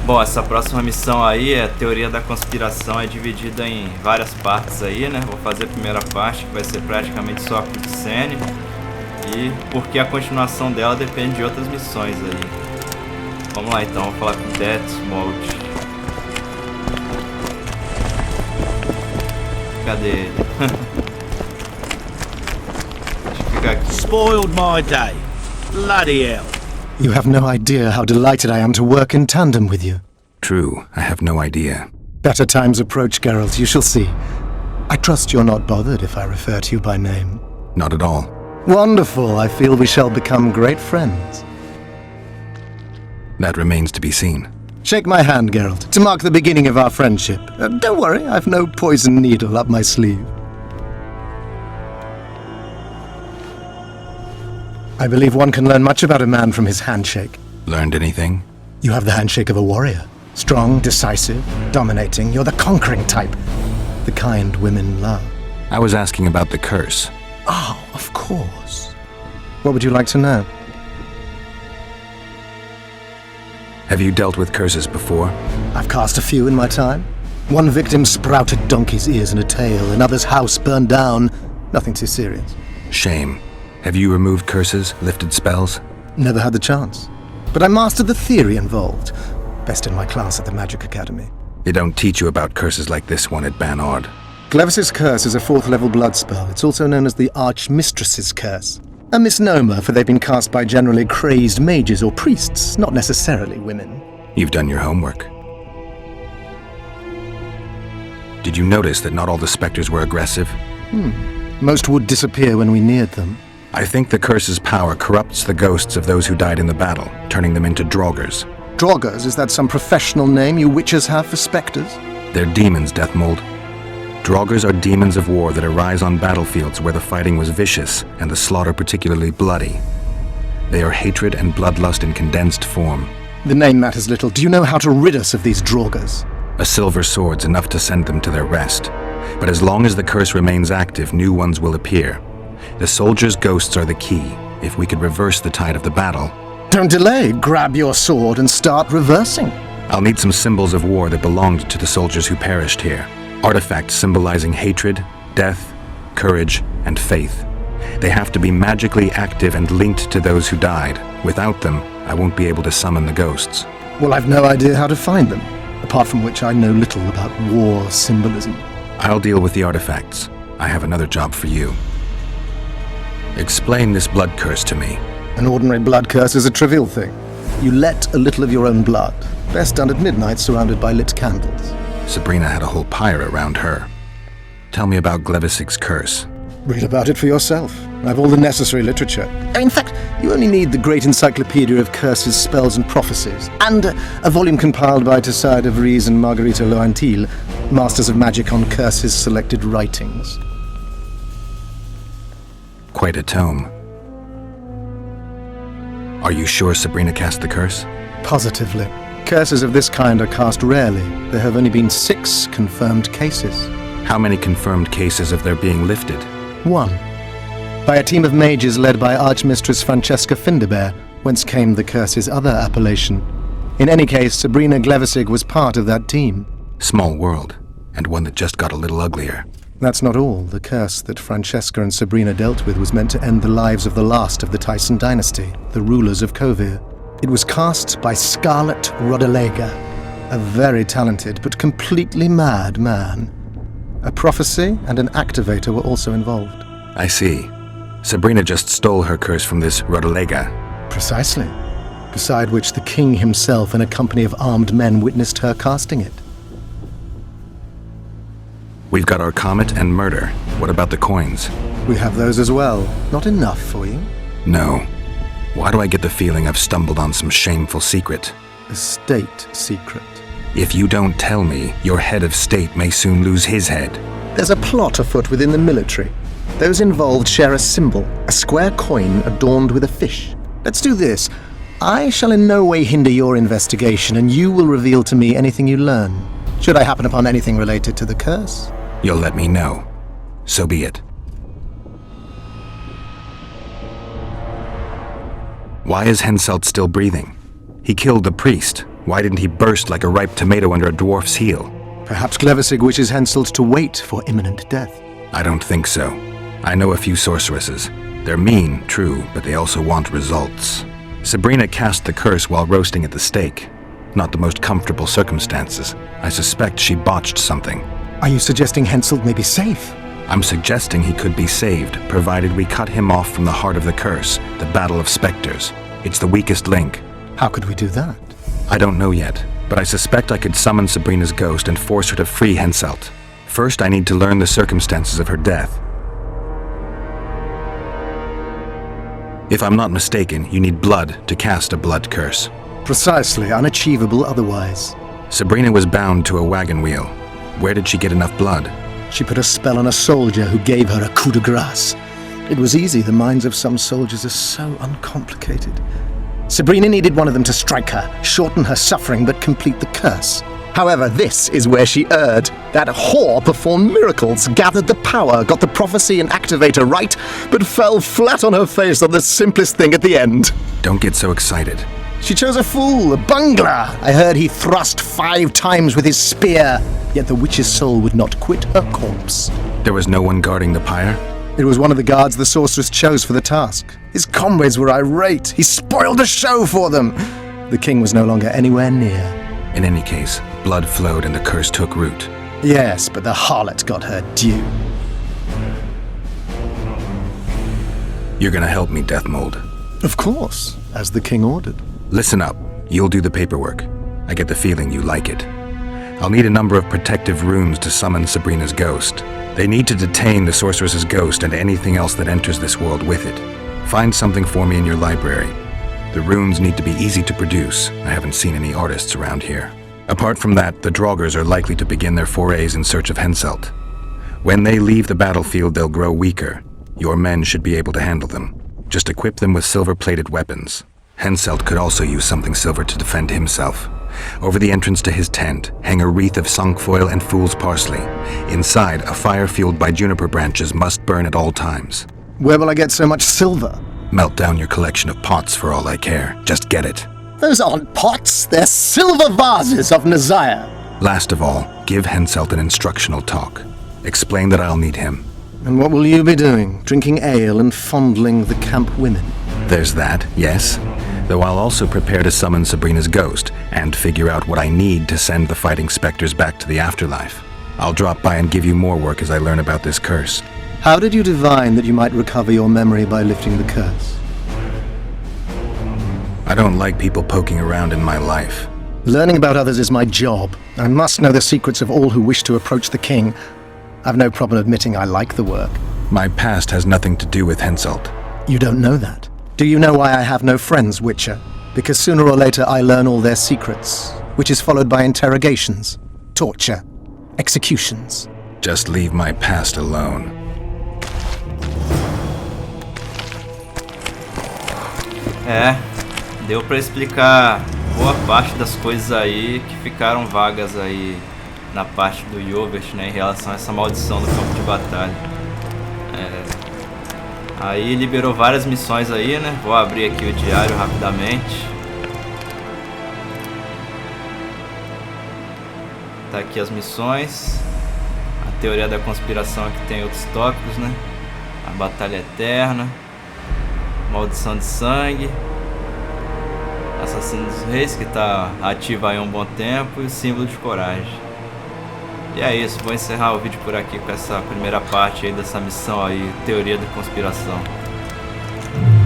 Bom, essa próxima missão aí, a Teoria da Conspiração, é dividida em várias partes aí, né? Vou fazer a primeira parte, que vai ser praticamente só a cutscene. E porque a continuação dela depende de outras missões aí. Vamos lá então, vamos falar com o Death Mode. Cadê ele? Deixa eu ficar aqui. Spoiled my day. Bloody hell. You have no idea how delighted I am to work in tandem with you. True, I have no idea. Better times approach, Geralt, you shall see. I trust you're not bothered if I refer to you by name. Not at all. Wonderful, I feel we shall become great friends. That remains to be seen. Shake my hand, Geralt, to mark the beginning of our friendship. Don't worry, I've no poison needle up my sleeve. I believe one can learn much about a man from his handshake. Learned anything? You have the handshake of a warrior. Strong, decisive, dominating. You're the conquering type. The kind women love. I was asking about the curse. Oh, of course. What would you like to know? Have you dealt with curses before? I've cast a few in my time. One victim sprouted donkey's ears and a tail, another's house burned down. Nothing too serious. Shame. Have you removed curses, lifted spells? Never had the chance. But I mastered the theory involved. Best in my class at the Magic Academy. They don't teach you about curses like this one at Banord. Glevis's curse is a 4th level blood spell. It's also known as the Archmistress's curse. A misnomer, for they've been cast by generally crazed mages or priests, not necessarily women. You've done your homework. Did you notice that not all the specters were aggressive? Most would disappear when we neared them. I think the curse's power corrupts the ghosts of those who died in the battle, turning them into draugrs. Draugrs, is that some professional name you witches have for specters? They're demons, Deathmold. Draugrs are demons of war that arise on battlefields where the fighting was vicious and the slaughter particularly bloody. They are hatred and bloodlust in condensed form. The name matters little. Do you know how to rid us of these Draugrs? A silver sword's enough to send them to their rest. But as long as the curse remains active, new ones will appear. The soldiers' ghosts are the key. If we could reverse the tide of the battle... Don't delay. Grab your sword and start reversing. I'll need some symbols of war that belonged to the soldiers who perished here. Artifacts symbolizing hatred, death, courage, and faith. They have to be magically active and linked to those who died. Without them, I won't be able to summon the ghosts. Well, I've no idea how to find them, apart from which I know little about war symbolism. I'll deal with the artifacts. I have another job for you. Explain this blood curse to me. An ordinary blood curse is a trivial thing. You let a little of your own blood, best done at midnight surrounded by lit candles. Sabrina had a whole pyre around her. Tell me about Glevisig's curse. Read about it for yourself. I have all the necessary literature. In fact, you only need the great encyclopedia of curses, spells, and prophecies, and a volume compiled by Tessard de Vries and Margarita Loantil, masters of magic on curses selected writings. Quite a tome. Are you sure Sabrina cast the curse? Positively. Curses of this kind are cast rarely. There have only been 6 confirmed cases. How many confirmed cases of their being lifted? 1. By a team of mages led by Archmistress Francesca Finderbear, whence came the curse's other appellation. In any case, Sabrina Glevisig was part of that team. Small world, and one that just got a little uglier. That's not all. The curse that Francesca and Sabrina dealt with was meant to end the lives of the last of the Tyson dynasty, the rulers of Kovir. It was cast by Scarlet Rodalega, a very talented but completely mad man. A prophecy and an activator were also involved. I see. Sabrina just stole her curse from this Rodalega. Precisely. Beside which the king himself and a company of armed men witnessed her casting it. We've got our comet and murder. What about the coins? We have those as well. Not enough for you? No. Why do I get the feeling I've stumbled on some shameful secret? A state secret. If you don't tell me, your head of state may soon lose his head. There's a plot afoot within the military. Those involved share a symbol, a square coin adorned with a fish. Let's do this. I shall in no way hinder your investigation, and you will reveal to me anything you learn. Should I happen upon anything related to the curse? You'll let me know. So be it. Why is Henselt still breathing? He killed the priest. Why didn't he burst like a ripe tomato under a dwarf's heel? Perhaps Cleversig wishes Henselt to wait for imminent death. I don't think so. I know a few sorceresses. They're mean, true, but they also want results. Sabrina cast the curse while roasting at the stake. Not the most comfortable circumstances. I suspect she botched something. Are you suggesting Henselt may be safe? I'm suggesting he could be saved, provided we cut him off from the heart of the curse, the Battle of Spectres. It's the weakest link. How could we do that? I don't know yet, but I suspect I could summon Sabrina's ghost and force her to free Henselt. First, I need to learn the circumstances of her death. If I'm not mistaken, you need blood to cast a blood curse. Precisely, unachievable otherwise. Sabrina was bound to a wagon wheel. Where did she get enough blood? She put a spell on a soldier who gave her a coup de grace. It was easy, the minds of some soldiers are so uncomplicated. Sabrina needed one of them to strike her, shorten her suffering, but complete the curse. However, this is where she erred. That whore performed miracles, gathered the power, got the prophecy and activator right, but fell flat on her face on the simplest thing at the end. Don't get so excited. She chose a fool, a bungler. I heard he thrust 5 times with his spear, yet the witch's soul would not quit her corpse. There was no one guarding the pyre? It was one of the guards the sorceress chose for the task. His comrades were irate. He spoiled the show for them. The king was no longer anywhere near. In any case, blood flowed and the curse took root. Yes, but the harlot got her due. You're gonna help me, Deathmold. Of course, as the king ordered. Listen up. You'll do the paperwork. I get the feeling you like it. I'll need a number of protective runes to summon Sabrina's ghost. They need to detain the sorceress's ghost and anything else that enters this world with it. Find something for me in your library. The runes need to be easy to produce. I haven't seen any artists around here. Apart from that, the Draugrs are likely to begin their forays in search of Henselt. When they leave the battlefield, they'll grow weaker. Your men should be able to handle them. Just equip them with silver-plated weapons. Henselt could also use something silver to defend himself. Over the entrance to his tent, hang a wreath of cinquefoil and fool's parsley. Inside, a fire fueled by juniper branches must burn at all times. Where will I get so much silver? Melt down your collection of pots for all I care. Just get it. Those aren't pots, they're silver vases of Nazaya. Last of all, give Henselt an instructional talk. Explain that I'll need him. And what will you be doing? Drinking ale and fondling the camp women? There's that, yes. Though I'll also prepare to summon Sabrina's ghost and figure out what I need to send the fighting specters back to the afterlife. I'll drop by and give you more work as I learn about this curse. How did you divine that you might recover your memory by lifting the curse? I don't like people poking around in my life. Learning about others is my job. I must know the secrets of all who wish to approach the king. I've no problem admitting I like the work. My past has nothing to do with Henselt. You don't know that. Do you know why I have no friends, Witcher? Because sooner or later I learn all their secrets, which is followed by interrogations, torture, executions. Just leave my past alone. Deu pra explicar boa parte das coisas aí que ficaram vagas aí na parte do Yovert, né, em relação a essa maldição do campo de batalha. Aí liberou várias missões aí, né? Vou abrir aqui o diário rapidamente. Tá aqui as missões. A teoria da conspiração aqui tem outros tópicos, né? A batalha eterna. Maldição de sangue. Assassino dos reis, que tá ativo aí há um bom tempo. E o símbolo de coragem. E é isso, vou encerrar o vídeo por aqui com essa primeira parte aí dessa missão aí, Teoria da Conspiração.